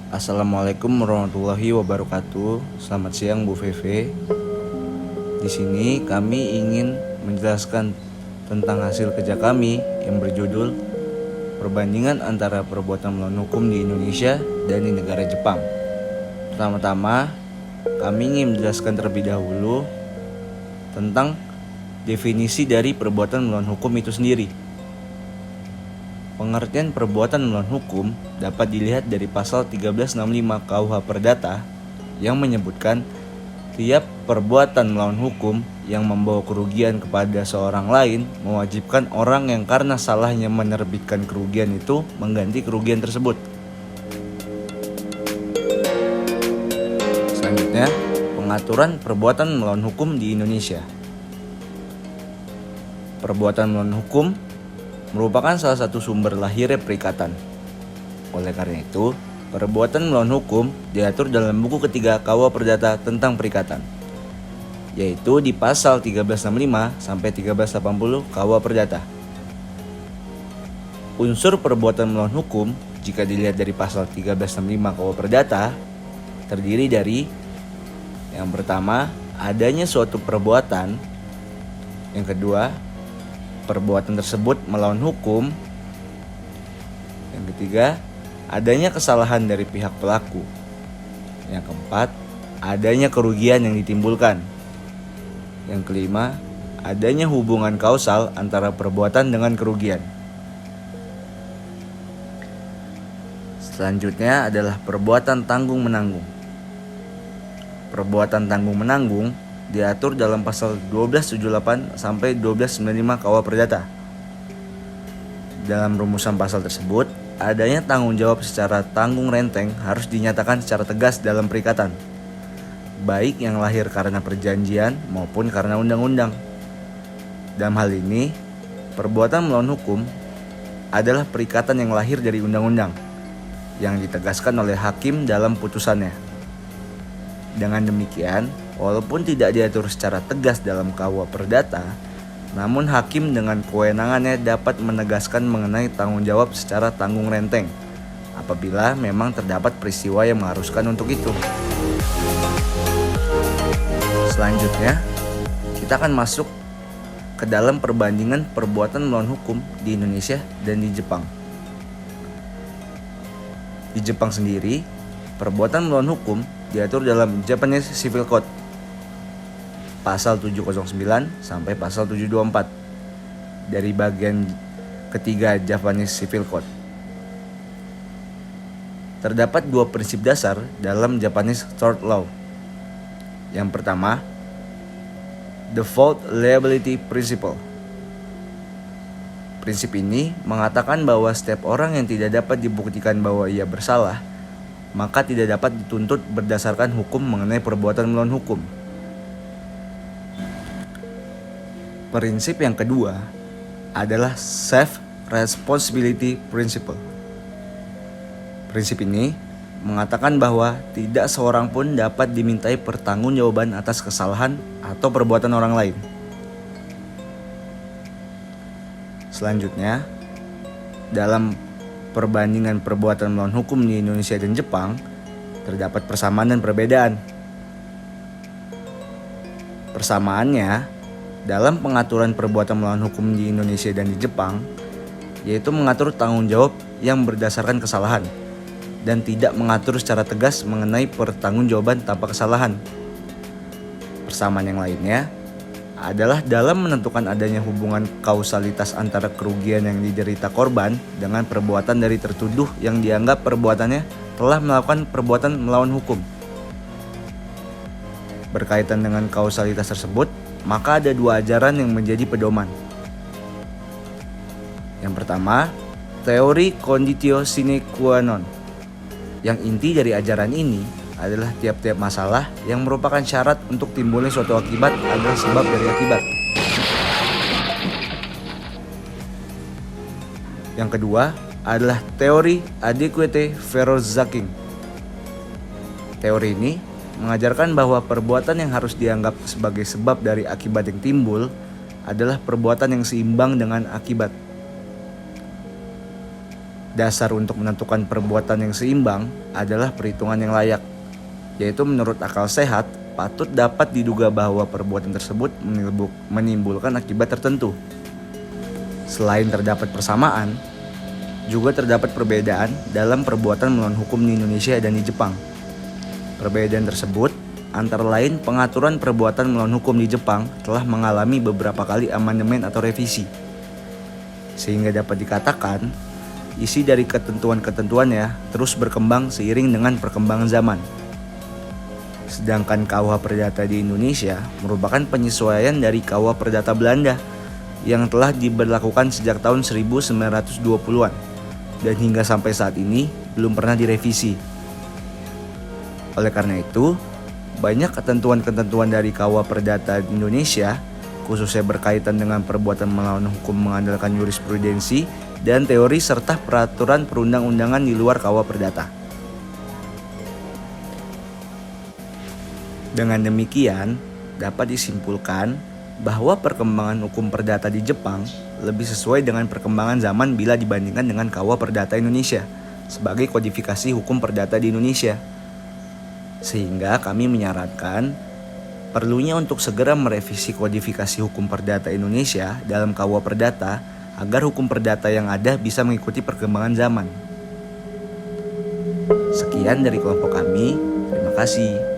Assalamualaikum warahmatullahi wabarakatuh. Selamat siang Bu Feve. Di sini kami ingin menjelaskan tentang hasil kerja kami yang berjudul perbandingan antara perbuatan melawan hukum di Indonesia dan di negara Jepang. Pertama-tama, kami ingin menjelaskan terlebih dahulu tentang definisi dari perbuatan melawan hukum itu sendiri. Pengertian perbuatan melawan hukum dapat dilihat dari pasal 1365 KUH Perdata yang menyebutkan tiap perbuatan melawan hukum yang membawa kerugian kepada seorang lain mewajibkan orang yang karena salahnya menerbitkan kerugian itu mengganti kerugian tersebut. Selanjutnya, pengaturan perbuatan melawan hukum di Indonesia. Perbuatan melawan hukum merupakan salah satu sumber lahirnya perikatan. Oleh karena itu, perbuatan melawan hukum diatur dalam buku ketiga KUH Perdata tentang perikatan, yaitu di pasal 1365 sampai 1380 KUH Perdata. Unsur perbuatan melawan hukum jika dilihat dari pasal 1365 KUH Perdata terdiri dari yang pertama, adanya suatu perbuatan. Yang kedua, perbuatan tersebut melawan hukum. Yang ketiga, adanya kesalahan dari pihak pelaku. Yang keempat, adanya kerugian yang ditimbulkan. Yang kelima, adanya hubungan kausal antara perbuatan dengan kerugian. Selanjutnya adalah perbuatan tanggung-menanggung. Perbuatan tanggung-menanggung diatur dalam pasal 1278 sampai 1295 KUH Perdata. Dalam rumusan pasal tersebut, adanya tanggung jawab secara tanggung renteng harus dinyatakan secara tegas dalam perikatan, baik yang lahir karena perjanjian maupun karena undang-undang. Dalam hal ini, perbuatan melawan hukum adalah perikatan yang lahir dari undang-undang yang ditegaskan oleh hakim dalam putusannya. Dengan demikian, walaupun tidak diatur secara tegas dalam KUH Perdata, namun hakim dengan kewenangannya dapat menegaskan mengenai tanggung jawab secara tanggung renteng apabila memang terdapat peristiwa yang mengharuskan untuk itu. Selanjutnya, kita akan masuk ke dalam perbandingan perbuatan melawan hukum di Indonesia dan di Jepang. Di Jepang sendiri, perbuatan melawan hukum diatur dalam Japanese Civil Code pasal 709 sampai pasal 724 dari bagian ketiga Japanese Civil Code. Terdapat dua prinsip dasar dalam Japanese Tort Law. Yang pertama, Default Liability Principle. Prinsip ini mengatakan bahwa setiap orang yang tidak dapat dibuktikan bahwa ia bersalah, maka tidak dapat dituntut berdasarkan hukum mengenai perbuatan melawan hukum. Prinsip yang kedua adalah Self-Responsibility Principle. Prinsip ini mengatakan bahwa tidak seorang pun dapat dimintai pertanggungjawaban atas kesalahan atau perbuatan orang lain. Selanjutnya, dalam perbandingan perbuatan melawan hukum di Indonesia dan Jepang, terdapat persamaan dan perbedaan. Persamaannya, dalam pengaturan perbuatan melawan hukum di Indonesia dan di Jepang, yaitu mengatur tanggung jawab yang berdasarkan kesalahan dan tidak mengatur secara tegas mengenai pertanggungjawaban tanpa kesalahan. Persamaan yang lainnya adalah dalam menentukan adanya hubungan kausalitas antara kerugian yang diderita korban dengan perbuatan dari tertuduh yang dianggap perbuatannya telah melakukan perbuatan melawan hukum. Berkaitan dengan kausalitas tersebut, maka ada dua ajaran yang menjadi pedoman. Yang pertama, teori conditio sine qua non. Yang inti dari ajaran ini adalah tiap-tiap masalah yang merupakan syarat untuk timbulnya suatu akibat adalah sebab dari akibat. Yang kedua adalah teori adequate veroszaking. Teori ini mengajarkan bahwa perbuatan yang harus dianggap sebagai sebab dari akibat yang timbul adalah perbuatan yang seimbang dengan akibat. Dasar untuk menentukan perbuatan yang seimbang adalah perhitungan yang layak, yaitu menurut akal sehat, patut dapat diduga bahwa perbuatan tersebut menimbulkan akibat tertentu. Selain terdapat persamaan, juga terdapat perbedaan dalam perbuatan melawan hukum di Indonesia dan di Jepang. Perbedaan tersebut antara lain pengaturan perbuatan melawan hukum di Jepang telah mengalami beberapa kali amandemen atau revisi, sehingga dapat dikatakan isi dari ketentuan-ketentuannya terus berkembang seiring dengan perkembangan zaman. Sedangkan KUH Perdata di Indonesia merupakan penyesuaian dari KUH Perdata Belanda yang telah diberlakukan sejak tahun 1920-an dan hingga sampai saat ini belum pernah direvisi. Oleh karena itu, banyak ketentuan-ketentuan dari KUH Perdata di Indonesia, khususnya berkaitan dengan perbuatan melawan hukum mengandalkan jurisprudensi dan teori serta peraturan perundang-undangan di luar KUH Perdata. Dengan demikian, dapat disimpulkan bahwa perkembangan hukum perdata di Jepang lebih sesuai dengan perkembangan zaman bila dibandingkan dengan KUH Perdata Indonesia sebagai kodifikasi hukum perdata di Indonesia. Sehingga kami menyarankan perlunya untuk segera merevisi kodifikasi hukum perdata Indonesia dalam KUH Perdata agar hukum perdata yang ada bisa mengikuti perkembangan zaman. Sekian dari kelompok kami, terima kasih.